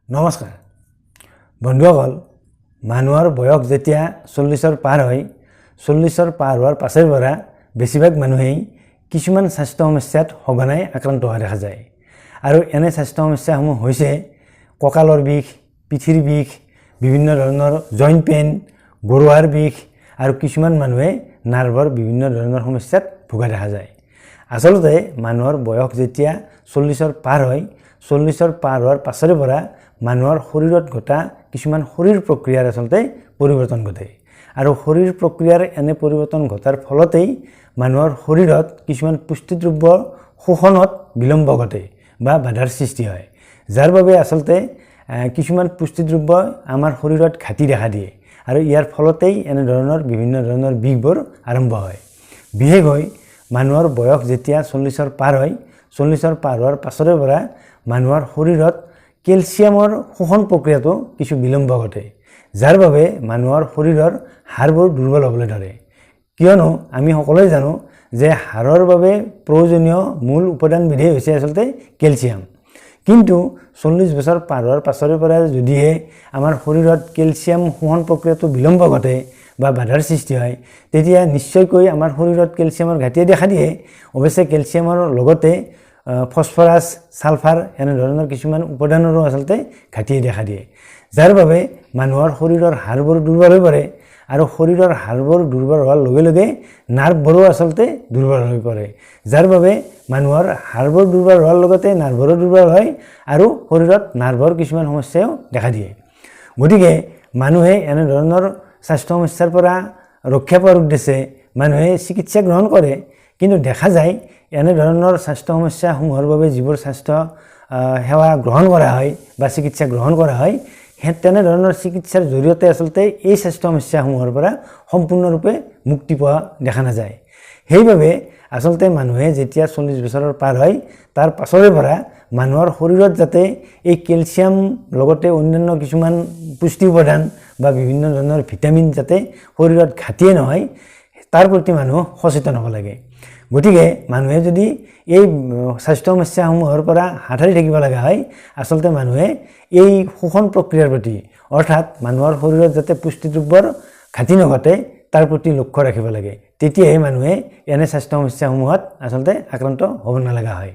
নমস্কাৰ বন্ধুসকল মানুহৰ বয়স যেতিয়া 40ৰ পাৰ হয় 40ৰ পাৰ হোৱাৰ পাছৰ পৰা বেছিভাগ মানুহেই কিছুমান স্বাস্থ্য সমস্যাত সঘনাই আক্ৰান্ত হোৱা দেখা যায় আৰু এনে স্বাস্থ্য সমস্যাসমূহ হৈছে কঁকালৰ বিষ পিঠিৰ বিষ বিভিন্ন ধৰণৰ জইণ্ট পেইন গৰুহাৰ বিষ আৰু কিছুমান মানুহে নাৰ্ভৰ বিভিন্ন ধৰণৰ সমস্যাত ভোগা দেখা যায় আচলতে মানুহৰ বয়স যেতিয়া 40ৰ পাৰ হয় 40ৰ পাৰ হোৱাৰ পাছৰ পৰা মানুহৰ শৰীৰত ঘটা কিছুমান শৰীৰ প্ৰক্ৰিয়াৰ আচলতে পৰিৱৰ্তন ঘটে আৰু শৰীৰ প্ৰক্ৰিয়াৰ এনে পৰিৱৰ্তন ঘটাৰ ফলতেই মানুহৰ শৰীৰত কিছুমান পুষ্টিদ্ৰব্য শোষণত বিলম্ব ঘটে বা বাধাৰ সৃষ্টি হয় যাৰ বাবে আচলতে কিছুমান পুষ্টিদ্ৰব্য আমাৰ শৰীৰত ঘাটি দেখা দিয়ে আৰু ইয়াৰ ফলতেই এনে ধৰণৰ বিভিন্ন ধৰণৰ বিষবোৰ আৰম্ভ হয় বিশেষকৈ মানুহৰ বয়স যেতিয়া 40ৰ পাৰ হয় 40ৰ পাৰ হোৱাৰ পাছৰ পৰা মানুহৰ শৰীৰত কেলছিয়ামৰ শোষণ প্ৰক্ৰিয়াটো কিছু বিলম্ব ঘটে যাৰ বাবে মানুহৰ শৰীৰৰ হাড়বোৰ দুৰ্বল হ'বলৈ ধৰে কিয়নো আমি সকলোৱে জানো যে হাড়ৰ বাবে প্ৰয়োজনীয় মূল উপাদানবিধ হৈছে আচলতে কেলছিয়াম কিন্তু 40 বছৰ পাৰ হোৱাৰ পাছৰ পৰা যদিহে আমাৰ শৰীৰত কেলছিয়াম শোষণ প্ৰক্ৰিয়াটো বিলম্ব ঘটে বা বাধাৰ সৃষ্টি হয় তেতিয়া নিশ্চয়কৈ আমাৰ শৰীৰত কেলছিয়ামৰ ঘাটি দেখা দিয়ে অৱশ্যে কেলছিয়ামৰ লগতে ফসফৰাছ সালফাৰ এনে ধৰণৰ কিছুমান উপাদানৰো আচলতে ঘাটি দেখা দিয়ে যাৰ বাবে মানুহৰ শৰীৰৰ হাড়বোৰ দুৰ্বল হৈ পৰে আৰু শৰীৰৰ হাড়বোৰ দুৰ্বল হোৱাৰ লগে লগে নাৰ্ভবোৰো আচলতে দুৰ্বল হৈ পৰে যাৰ বাবে মানুহৰ হাড়বোৰ দুৰ্বল হোৱাৰ লগতে নাৰ্ভৰো দুৰ্বল হয় আৰু শৰীৰত নাৰ্ভৰ কিছুমান সমস্যাও দেখা দিয়ে গতিকে মানুহে এনে ধৰণৰ স্বাস্থ্য সমস্যাৰ পৰা ৰক্ষা পোৱাৰ উদ্দেশ্যে মানুহে চিকিৎসা গ্ৰহণ কৰে কিন্তু দেখা যায় এনে ধৰণৰ স্বাস্থ্য সমস্যাসমূহৰ বাবে যিবোৰ স্বাস্থ্য সেৱা গ্ৰহণ কৰা হয় বা চিকিৎসা গ্ৰহণ কৰা হয় তেনে ধৰণৰ চিকিৎসাৰ জৰিয়তে আচলতে এই স্বাস্থ্য সমস্যাসমূহৰ পৰা সম্পূৰ্ণৰূপে মুক্তি পোৱা দেখা নাযায় সেইবাবে আচলতে মানুহে যেতিয়া 40 বছৰৰ পাৰ হয় তাৰ পাছৰে পৰা মানুহৰ শৰীৰত যাতে এই কেলছিয়াম লগতে অন্যান্য কিছুমান পুষ্টি উপাদান বা বিভিন্ন ধৰণৰ ভিটামিন যাতে শৰীৰত ঘাটিয়ে নহয় তাৰ প্ৰতি মানুহ সচেতন হ'ব লাগে গতিকে মানুহে যদি এই স্বাস্থ্য সমস্যাসমূহৰ পৰা হাত সাৰি থাকিব লগা হয় আচলতে মানুহে এই শোষণ প্ৰক্ৰিয়াৰ প্ৰতি অৰ্থাৎ মানুহৰ শৰীৰত যাতে পুষ্টিদ্ৰব্যৰ ঘাটি নঘটে তাৰ প্ৰতি লক্ষ্য ৰাখিব লাগে তেতিয়াহে মানুহে এনে স্বাস্থ্য সমস্যাসমূহত আচলতে আক্ৰান্ত হ'ব নলগা হয়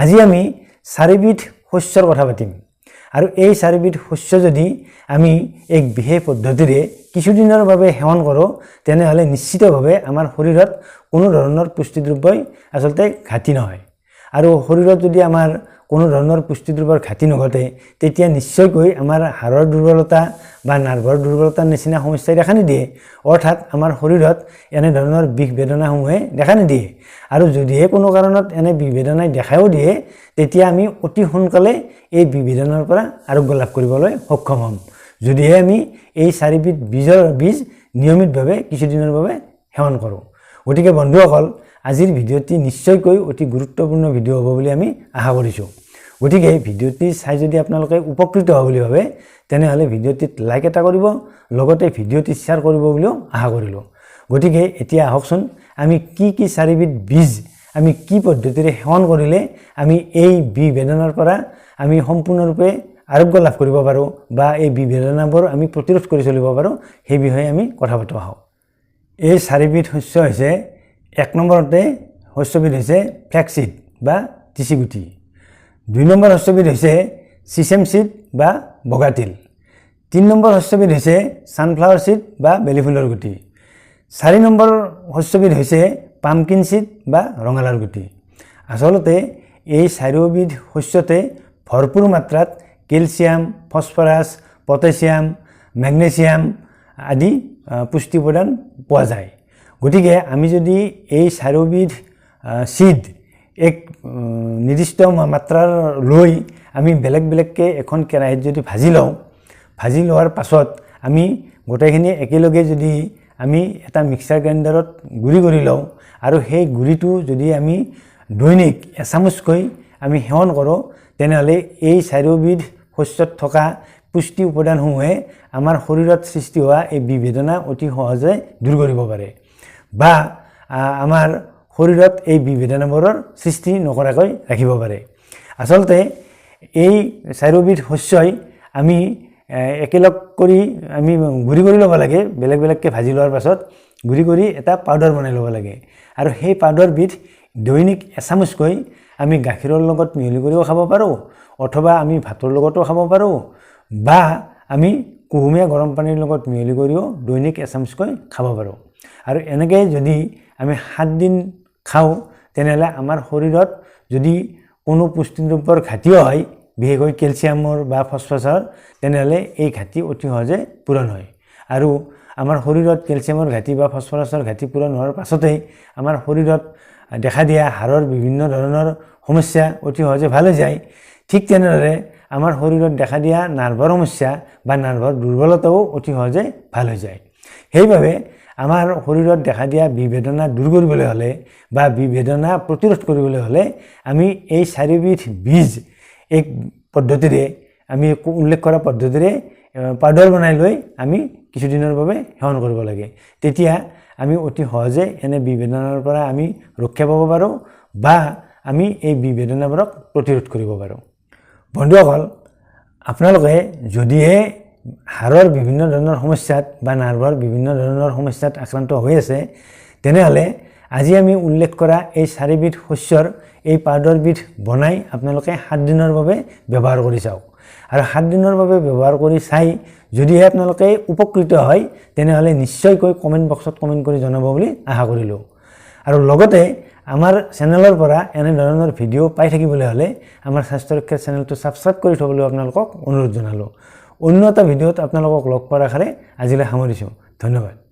আজি আমি চাৰিবিধ শস্যৰ কথা পাতিম আৰু এই চাৰিবিধ শস্য যদি আমি এক বিশেষ পদ্ধতিৰে কিছুদিনৰ বাবে সেৱন কৰোঁ তেনেহ'লে নিশ্চিতভাৱে আমাৰ শৰীৰত কোনো ধৰণৰ পুষ্টিদ্ৰব্যই আচলতে ঘাটি নহয় আৰু শৰীৰত যদি আমাৰ কোনো ধৰণৰ পুষ্টিদ্ৰব্যৰ ঘাটি নঘটে তেতিয়া নিশ্চয়কৈ আমাৰ হাড়ৰ দুৰ্বলতা বা নাৰ্ভৰ দুৰ্বলতাৰ নিচিনা সমস্যাই দেখা নিদিয়ে অৰ্থাৎ আমাৰ শৰীৰত এনে ধৰণৰ বিষ বেদনাসমূহে দেখা নিদিয়ে আৰু যদিহে কোনো কাৰণত এনে বিষ বেদনাই দেখাও দিয়ে তেতিয়া আমি অতি সোনকালে এই বিষ বেদনাৰ পৰা আৰোগ্য লাভ কৰিবলৈ সক্ষম হ'ম যদিহে আমি এই চাৰিবিধ বীজ নিয়মিতভাৱে কিছুদিনৰ বাবে সেৱন কৰোঁ গতিকে বন্ধুসকল আজিৰ ভিডিঅ'টি নিশ্চয়কৈ অতি গুৰুত্বপূৰ্ণ ভিডিঅ' হ'ব বুলি আমি আশা কৰিছোঁ গতিকে ভিডিঅ'টি চাই যদি আপোনালোকে উপকৃত হ'ব বুলি ভাবে তেনেহ'লে ভিডিঅ'টিত লাইক এটা কৰিব লগতে ভিডিঅ'টি শ্বেয়াৰ কৰিব বুলিও আশা কৰিলোঁ গতিকে এতিয়া আহকচোন আমি কি চাৰিবিধ বীজ আমি কি পদ্ধতিৰে সেৱন কৰিলে আমি এই বিষ বেদনাৰ পৰা আমি সম্পূৰ্ণৰূপে আৰোগ্য লাভ কৰিব পাৰোঁ বা এই বিষ বেদনাবোৰ আমি প্ৰতিৰোধ কৰি চলিব পাৰোঁ সেই বিষয়ে আমি কথা পাতোঁ আহক এই চাৰিবিধ শস্য হৈছে এক নম্বৰতে শস্যবিধ হৈছে ফ্লেক্সিড বা তিচিগুটি 2 নম্বৰ শস্যবিধ হৈছে চিছেম সিড বা বগা তিল 3 নম্বৰ শস্যবিধ হৈছে সানফ্লাৱাৰ সিড বা বেলি ফুলৰ গুটি 4 নম্বৰ শস্যবিধ হৈছে পামকিন সিড বা ৰঙালাওৰ গুটি আচলতে এই চাৰিওবিধ শস্যতে ভৰপূৰ মাত্ৰাত কেলছিয়াম ফসফৰাছ পটাছিয়াম মেগনেছিয়াম আদি পুষ্টি উপাদান পোৱা যায় গতিকে আমি যদি এই চাৰিওবিধ সিড এক নিৰ্দিষ্ট মাত্ৰাৰ লৈ আমি বেলেগ বেলেগকৈ এখন কেৰাহীত যদি ভাজি লোৱাৰ পাছত আমি গোটেইখিনি একেলগে যদি আমি এটা মিক্সাৰ গ্ৰাইণ্ডাৰত গুড়ি কৰি লওঁ আৰু সেই গুড়িটো যদি আমি দৈনিক এচামুচকৈ আমি সেৱন কৰোঁ তেনেহ'লে এই চাৰিওবিধ শস্যত থকা পুষ্টি উপাদানসমূহে আমাৰ শৰীৰত সৃষ্টি হোৱা এই বিষ বেদনা অতি সহজে দূৰ কৰিব পাৰে বা আমাৰ শৰীৰত এই বিষ বেদনাবোৰৰ সৃষ্টি নকৰাকৈ ৰাখিব পাৰে আচলতে এই চাৰিওবিধ শস্যই আমি একেলগ কৰি আমি গুড়ি কৰি ল'ব লাগে বেলেগ বেলেগকৈ ভাজি লোৱাৰ পাছত গুড়ি কৰি এটা পাউডাৰ বনাই ল'ব লাগে আৰু সেই পাউডাৰবিধ দৈনিক এচামুচকৈ আমি গাখীৰৰ লগত মিহলি কৰিও খাব পাৰোঁ অথবা আমি ভাতৰ লগতো খাব পাৰোঁ বা আমি কুহুমীয়া গৰম পানীৰ লগত মিহলি কৰিও দৈনিক এচামুচকৈ খাব পাৰোঁ আৰু এনেকৈ যদি আমি 7 দিন খাওঁ তেনেহ'লে আমাৰ শৰীৰত যদি কোনো পুষ্টিদ্ৰব্যৰ ঘাটিও হয় বিশেষকৈ কেলছিয়ামৰ বা ফছফৰাছৰ তেনেহ'লে এই ঘাটি অতি সহজে পূৰণ হয় আৰু আমাৰ শৰীৰত কেলছিয়ামৰ ঘাটি বা ফছফৰাছৰ ঘাটি পূৰণ হোৱাৰ পাছতেই আমাৰ শৰীৰত দেখা দিয়া হাড়ৰ বিভিন্ন ধৰণৰ সমস্যা অতি সহজে ভাল হৈ যায় ঠিক তেনেদৰে আমাৰ শৰীৰত দেখা দিয়া নাৰ্ভৰ সমস্যা বা নাৰ্ভৰ দুৰ্বলতাও অতি সহজে ভাল হৈ যায় সেইবাবে আমাৰ শৰীৰত দেখা দিয়া বিভেদনা দূৰ কৰিবলৈ হ'লে বা বিভেদনা প্ৰতিৰোধ কৰিবলৈ হ'লে আমি এই 4বিধ বীজ এক পদ্ধতিৰে আমি উল্লেখ কৰা পদ্ধতিৰে পাউডাৰ বনাই লৈ আমি কিছুদিনৰ বাবে সেৱন কৰিব লাগে তেতিয়া আমি অতি সহজে এনে বিভেদনাৰ পৰা আমি ৰক্ষা পাব পাৰোঁ বা আমি এই বিভেদনাবোৰক প্ৰতিৰোধ কৰিব পাৰোঁ বন্ধুসকল আপোনালোকে যদিহে হাড়ৰ বিভিন্ন ধৰণৰ সমস্যাত বা নাৰ্ভৰ বিভিন্ন ধৰণৰ সমস্যাত আক্ৰান্ত হৈ আছে তেনেহ'লে আজি আমি উল্লেখ কৰা এই 4বিধ শস্যৰ এই পাউডাৰবিধ বনাই আপোনালোকে 7 দিনৰ বাবে ব্যৱহাৰ কৰি চাওক আৰু 7 দিনৰ বাবে ব্যৱহাৰ কৰি চাই যদিহে আপোনালোকে উপকৃত হয় তেনেহ'লে নিশ্চয়কৈ কমেণ্ট বক্সত কমেণ্ট কৰি জনাব বুলি আশা কৰিলোঁ আৰু লগতে আমাৰ চেনেলৰ পৰা এনে ধৰণৰ ভিডিঅ' পাই থাকিবলৈ হ'লে আমাৰ স্বাস্থ্য ৰক্ষাৰ চেনেলটো ছাবস্ক্ৰাইব কৰি থবলৈ আপোনালোকক অনুৰোধ জনালোঁ অন্য এটা ভিডিঅ'ত আপোনালোকক লগ পোৱাৰ আশাৰে আজিলৈ সামৰিছোঁ ধন্যবাদ